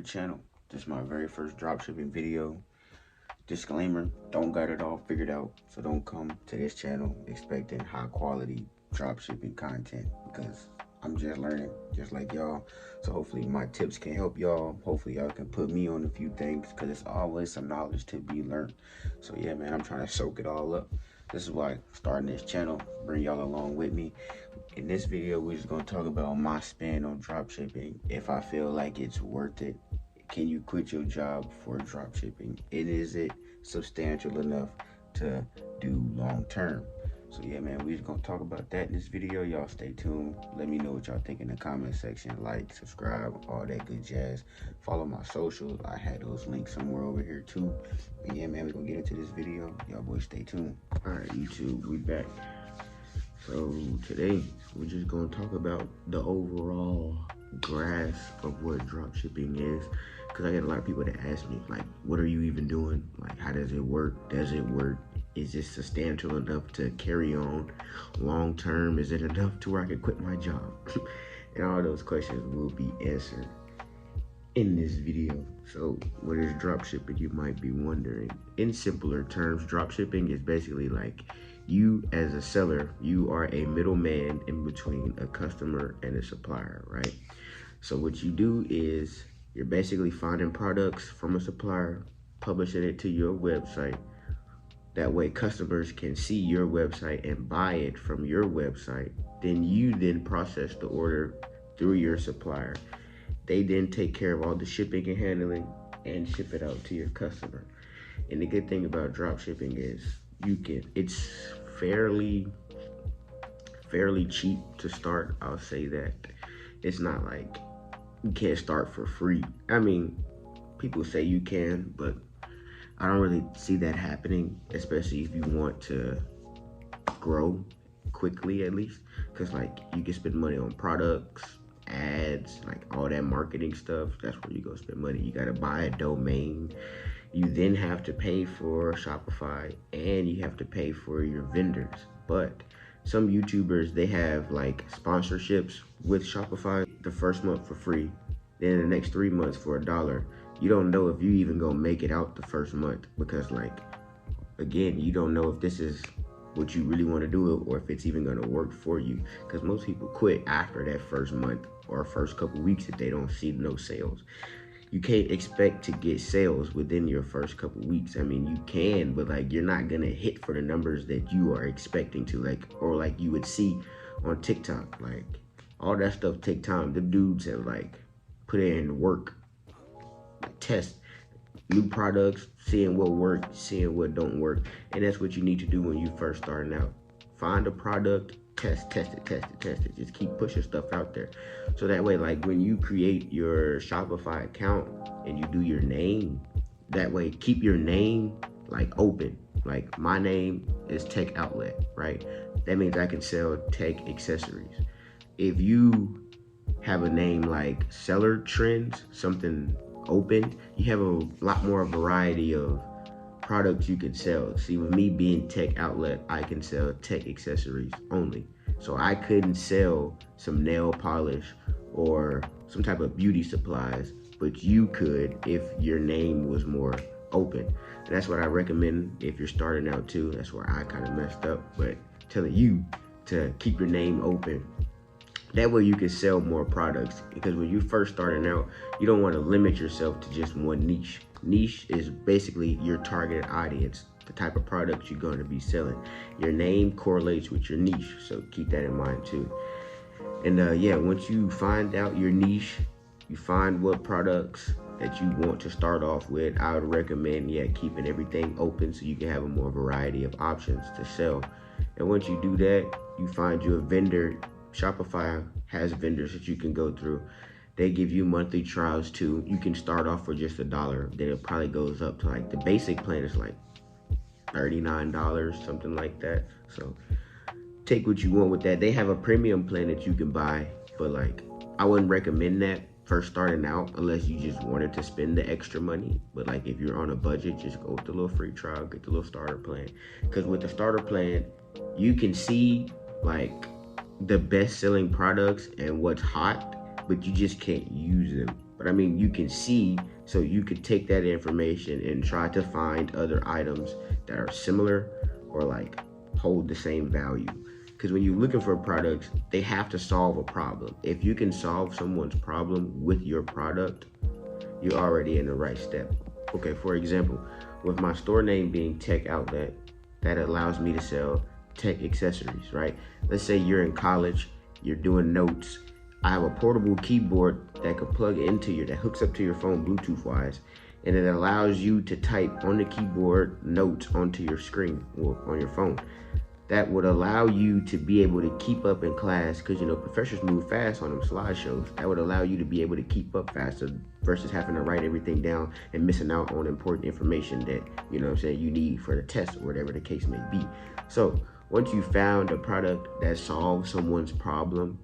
channel. This is my very first dropshipping video. Disclaimer, don't got it all figured out, so don't come to this channel expecting high quality dropshipping content because I'm just learning, just like y'all. So hopefully my tips can help y'all. Hopefully y'all can put me on a few things because it's always some knowledge to be learned. So yeah, man, I'm trying to soak it all up. This is why starting this channel, bring y'all along with me. In this video, we're just gonna talk about my spin on dropshipping. If I feel like it's worth it, can you quit your job for dropshipping? Is it substantial enough to do long term? So yeah, man, we're just gonna talk about that in this video. Y'all stay tuned. Let me know what y'all think in the comment section. Like, subscribe, all that good jazz. Follow my socials. I had those links somewhere over here too. And yeah, man, we're gonna get into this video. Y'all boys stay tuned. All right, YouTube, we back. So today we're just gonna talk about the overall grasp of what dropshipping is, because I get a lot of people that ask me, like, what are you even doing? Like, how does it work? Does it work? Is it substantial enough to carry on long term? Is it enough to where I can quit my job? And all those questions will be answered in this video. So what is dropshipping, you might be wondering? In simpler terms, dropshipping is basically like you as a seller, you are a middleman in between a customer and a supplier, right? So what you do is you're basically finding products from a supplier, publishing it to your website. That way customers can see your website and buy it from your website. Then you process the order through your supplier. They then take care of all the shipping and handling and ship it out to your customer. And the good thing about drop shipping is it's fairly cheap to start. I'll say that. It's not like you can't start for free. I mean, people say you can, but I don't really see that happening, especially if you want to grow quickly, at least. Because like you can spend money on products, ads, like all that marketing stuff. That's where you go spend money. You got to buy a domain. You then have to pay for Shopify, and you have to pay for your vendors. But some YouTubers, they have like sponsorships with Shopify. The first month for free, then the next 3 months for $1. You don't know if you even gonna make it out the first month, because like, again, you don't know if this is what you really want to do or if it's even going to work for you, because most people quit after that first month or first couple weeks if they don't see no sales. You can't expect to get sales within your first couple weeks. I mean, you can, but like you're not gonna hit for the numbers that you are expecting to, like, or like you would see on TikTok. Like all that stuff take time. The dudes have like put in work, test new products, seeing what works, seeing what don't work. And that's what you need to do when you first starting out. Find a product, test it. Just keep pushing stuff out there. So that way, like when you create your Shopify account and you do your name, that way keep your name like open. Like my name is Tech Outlet, right? That means I can sell tech accessories. If you have a name like Seller Trends, something open, you have a lot more variety of products you can sell. See, with me being Tech Outlet, I can sell tech accessories only. So I couldn't sell some nail polish or some type of beauty supplies, but you could if your name was more open. And that's what I recommend if you're starting out too. That's where I kind of messed up, but telling you to keep your name open. That way you can sell more products, because when you first starting out, you don't want to limit yourself to just one niche. Niche is basically your targeted audience, the type of products you're going to be selling. Your name correlates with your niche, so keep that in mind too. And yeah, once you find out your niche, you find what products that you want to start off with, I would recommend, keeping everything open so you can have a more variety of options to sell. And once you do that, you find you a vendor. Shopify has vendors that you can go through. They give you monthly trials too. You can start off for just $1. Then it probably goes up to like the basic plan is like $39, something like that. So take what you want with that. They have a premium plan that you can buy, but like I wouldn't recommend that first starting out unless you just wanted to spend the extra money. But like if you're on a budget, just go with the little free trial, get the little starter plan. Because with the starter plan, you can see like the best selling products and what's hot, but you just can't use them. but I mean, you can see, so you could take that information and try to find other items that are similar or like hold the same value. Because when you're looking for products, they have to solve a problem. If you can solve someone's problem with your product, you're already in the right step. Okay, for example, with my store name being Tech Outlet, that allows me to sell tech accessories, right? Let's say you're in college, you're doing notes. I have a portable keyboard that could plug into that hooks up to your phone Bluetooth wise, and it allows you to type on the keyboard notes onto your screen or on your phone. That would allow you to be able to keep up in class, because professors move fast on them slideshows. That would allow you to be able to keep up faster versus having to write everything down and missing out on important information that you need for the test or whatever the case may be. So once you found a product that solves someone's problem,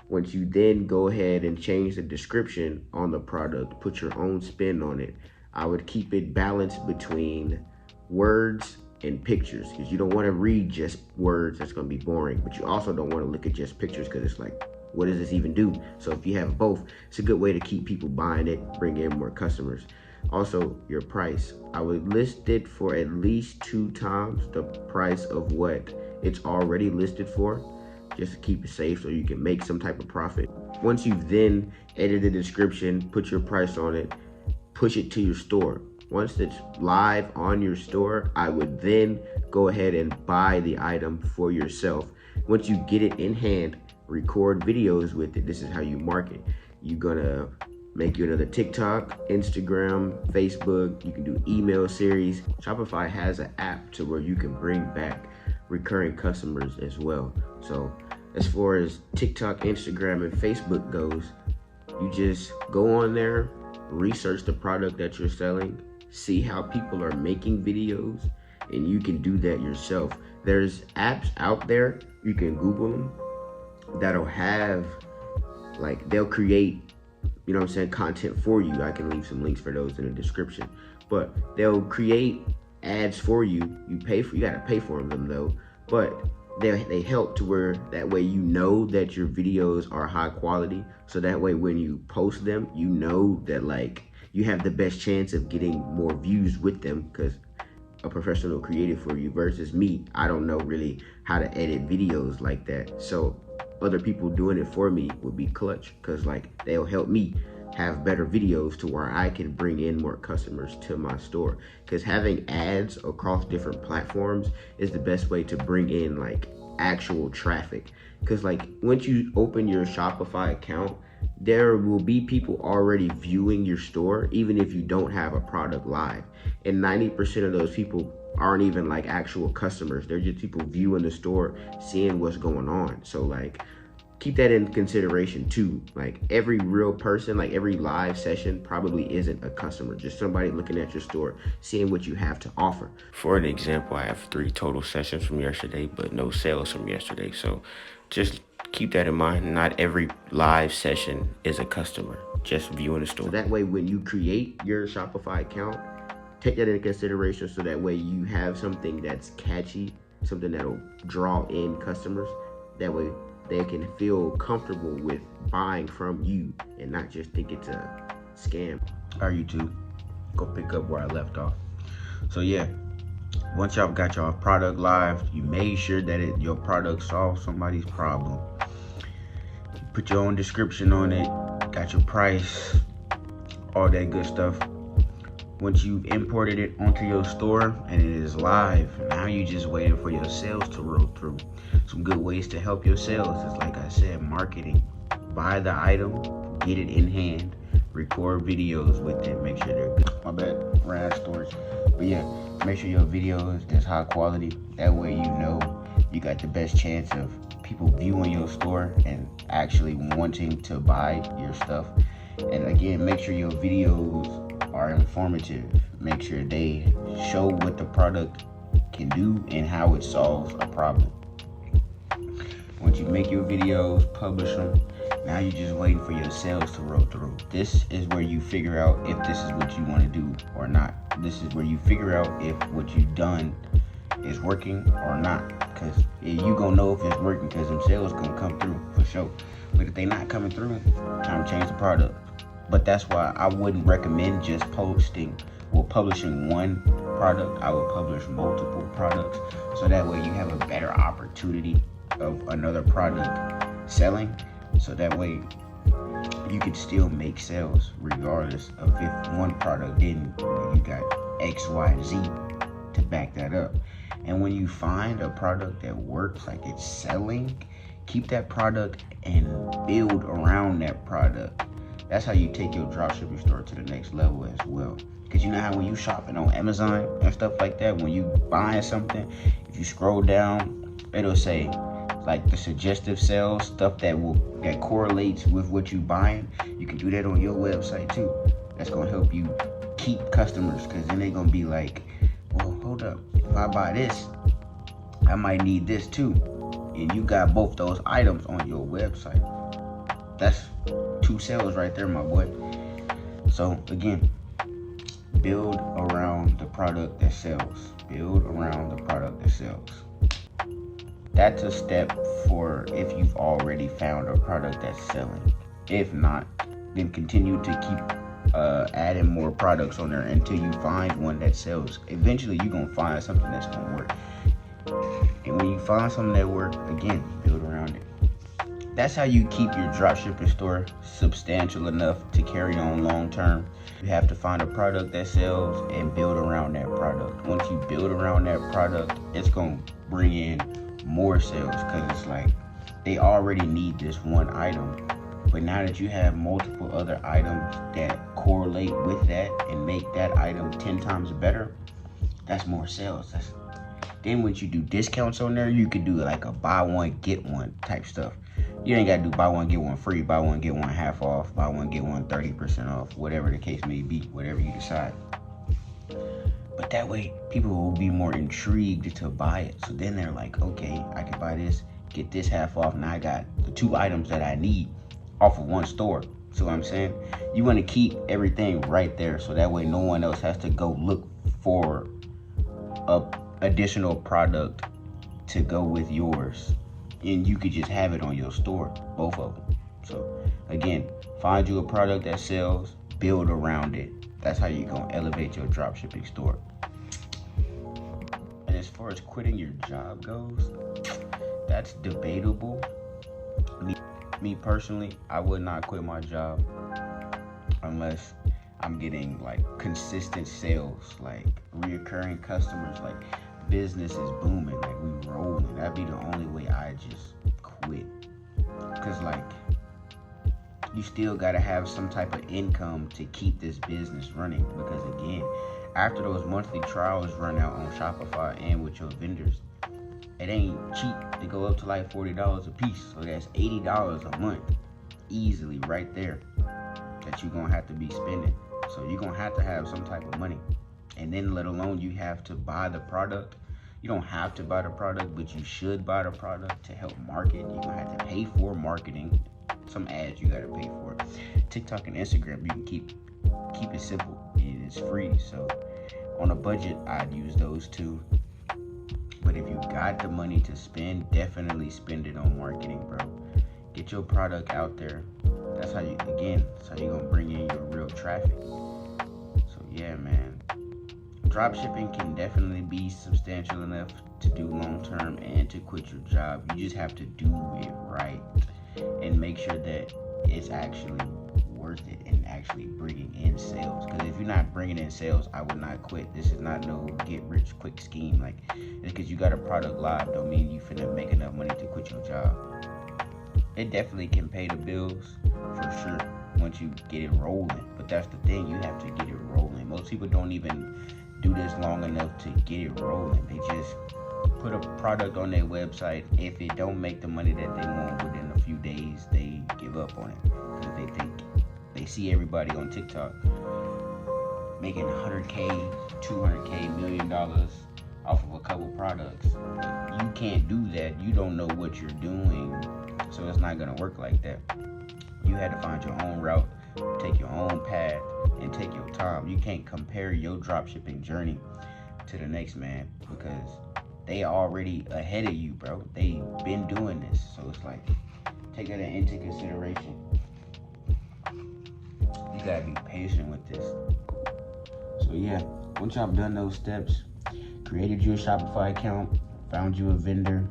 once you then go ahead and change the description on the product, put your own spin on it, I would keep it balanced between words and pictures, because you don't want to read just words. That's going to be boring, but you also don't want to look at just pictures, because it's like, what does this even do? So if you have both, it's a good way to keep people buying it, bring in more customers. Also, your price, I would list it for at least 2 times the price of what it's already listed for, just to keep it safe so you can make some type of profit. Once you've then edited the description, put your price on it, push it to your store. Once it's live on your store, I would then go ahead and buy the item for yourself. Once you get it in hand, record videos with it. This is how you market. You're gonna make you another TikTok, Instagram, Facebook. You can do email series. Shopify has an app to where you can bring back recurring customers as well. So as far as TikTok, Instagram, and Facebook goes, you just go on there, research the product that you're selling, see how people are making videos, and you can do that yourself. There's apps out there, you can Google them, that'll have, like, they'll create, content for you. I can leave some links for those in the description. But they'll create ads for you. You gotta pay for them though. But they help to where that way that your videos are high quality. So that way when you post them, that like you have the best chance of getting more views with them, because a professional created for you versus me. I don't know really how to edit videos like that. So other people doing it for me would be clutch, because like they'll help me have better videos to where I can bring in more customers to my store. Because having ads across different platforms is the best way to bring in like actual traffic. Because like once you open your Shopify account, there will be people already viewing your store, even if you don't have a product live. And 90% of those people aren't even like actual customers. They're just people viewing the store, seeing what's going on. So like keep that in consideration too. Like every real person, like every live session probably isn't a customer, just somebody looking at your store, seeing what you have to offer. For an example, I have 3 total sessions from yesterday, but no sales from yesterday. So just keep that in mind. Not every live session is a customer, just viewing the store. So that way when you create your Shopify account, take that into consideration, so that way you have something that's catchy, something that'll draw in customers. That way they can feel comfortable with buying from you and not just think it's a scam. All right, YouTube, go pick up where I left off. So yeah, once y'all got your product live, you made sure that your product solves somebody's problem. You put your own description on it, got your price, all that good stuff. Once you've imported it onto your store and it is live, now you just waiting for your sales to roll through. Some good ways to help your sales is, like I said, marketing. Buy the item, get it in hand, record videos with it, make sure they're good. My bad, ran out of storage. But yeah, make sure your video is high quality. That way you got the best chance of people viewing your store and actually wanting to buy your stuff. And again, make sure your videos are informative. Make sure they show what the product can do and how it solves a problem. Once you make your videos, publish them, now you're just waiting for your sales to roll through. This is where you figure out if this is what you want to do or not. This is where you figure out if what you've done is working or not. Because you gonna know if it's working, because them sales gonna come through for sure. But if they not coming through, time to change the product. But that's why I wouldn't recommend just publishing one product. I would publish multiple products, so that way you have a better opportunity of another product selling. So that way you could still make sales regardless of if one product didn't. You got X, Y, and Z to back that up. And when you find a product that works, like it's selling, keep that product and build around that product. That's how you take your dropshipping store to the next level as well. Because you know how when you shopping on Amazon and stuff like that, when you buying something, if you scroll down, it'll say like the suggestive sales, stuff that correlates with what you buying. You can do that on your website too. That's gonna help you keep customers, because then they're gonna be like, well, hold up, if I buy this, I might need this too. And you got both those items on your website. That's 2 sales right there, my boy. So again, build around the product that sells. Build around the product that sells. That's a step for if you've already found a product that's selling. If not, then continue to keep adding more products on there until you find one that sells. Eventually, you're going to find something that's going to work. And when you find something that works, again, build around it. That's how you keep your dropshipping store substantial enough to carry on long term. You have to find a product that sells and build around that product. Once you build around that product, it's going to bring in more sales, because it's like they already need this one item. But now that you have multiple other items that correlate with that and make that item 10 times better, that's more sales. Then once you do discounts on there, you could do like a buy one, get one type stuff. You ain't got to do buy one, get one free, buy one, get one half off, buy one, get one 30% off, whatever the case may be, whatever you decide. But that way, people will be more intrigued to buy it. So then they're like, okay, I can buy this, get this half off, and I got the 2 items that I need off of one store. So what I'm saying, you want to keep everything right there, so that way no one else has to go look for a additional product to go with yours, and you could just have it on your store, both of them. So again, find you a product that sells, build around it. That's how you're going to elevate your dropshipping store. And as far as quitting your job goes, that's debatable. Me personally, I would not quit my job unless I'm getting like consistent sales, like reoccurring customers, like business is booming, like we rolling. That'd be the only way I just quit. Cause like you still gotta have some type of income to keep this business running. Because again, after those monthly trials run out on Shopify and with your vendors, it ain't cheap to go up to like $40 a piece. So that's $80 a month easily right there that you're gonna have to be spending. So you're gonna have to have some type of money. And then let alone you have to buy the product. You don't have to buy the product, but you should buy the product to help market. You're gonna have to pay for marketing. Some ads you gotta pay for. TikTok and Instagram, you can keep it simple and it's free. So on a budget, I'd use those 2. But if you got the money to spend, definitely spend it on marketing, bro. Get your product out there. That's how you're gonna bring in your real traffic. So yeah, man. Dropshipping can definitely be substantial enough to do long term and to quit your job. You just have to do it right and make sure that it's actually worth it and actually bringing in sales. Because if you're not bringing in sales, I would not quit. This is not no get rich quick scheme. Like, it's because you got a product live don't mean you finna make enough money to quit your job. It definitely can pay the bills for sure once you get it rolling. But that's the thing, you have to get it rolling. Most people don't even do this long enough to get it rolling. They just put a product on their website. If it don't make the money that they want within a few days, they give up on it, because they think they see everybody on TikTok making $100K, $200K, $1 million off of a couple products. You can't do that. You don't know what you're doing, so it's not gonna work like that. You had to find your own route, take your own path, and take your time. You can't compare your dropshipping journey to the next man, because they already ahead of you, bro. They been doing this, so it's like take that into consideration. You just gotta be patient with this. So yeah, once y'all done those steps, created you a Shopify account, found you a vendor,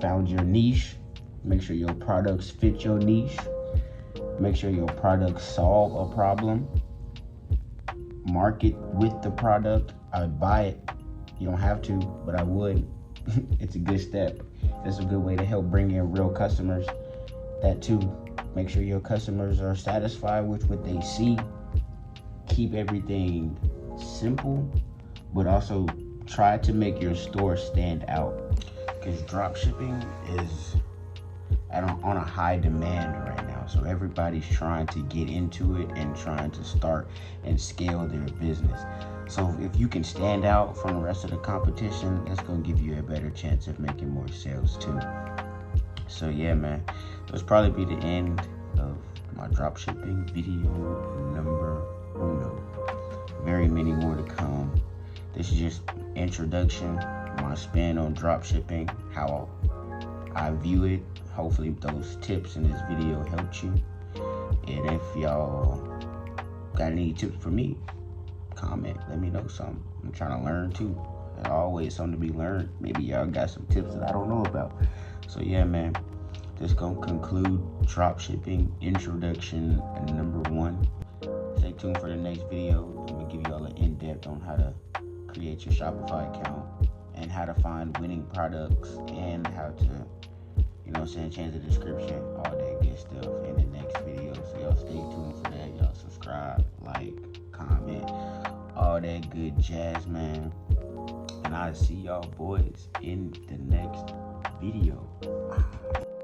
found your niche, make sure your products fit your niche, make sure your products solve a problem, market with the product. I would buy it. You don't have to, but I would. It's a good step. It's a good way to help bring in real customers. That too, make sure your customers are satisfied with what they see. Keep everything simple, but also try to make your store stand out, because drop shipping is on a high demand right now. So everybody's trying to get into it and trying to start and scale their business. So if you can stand out from the rest of the competition, that's going to give you a better chance of making more sales too. So yeah, man, that's probably be the end of my drop shipping video number 1. Very many more to come. This is just introduction, my spin on drop shipping, how I view it. Hopefully those tips in this video helped you. And if y'all got any tips for me, comment, let me know something. I'm trying to learn too. There's always something to be learned. Maybe y'all got some tips that I don't know about. So yeah, man, this gonna conclude drop shipping introduction number 1. Stay tuned for the next video. I'm gonna give y'all an in-depth on how to create your Shopify account and how to find winning products and how to, change the description, all that good stuff in the next video. So y'all stay tuned for that. Y'all subscribe, like, comment, all that good jazz, man. And I'll see y'all boys in the next video.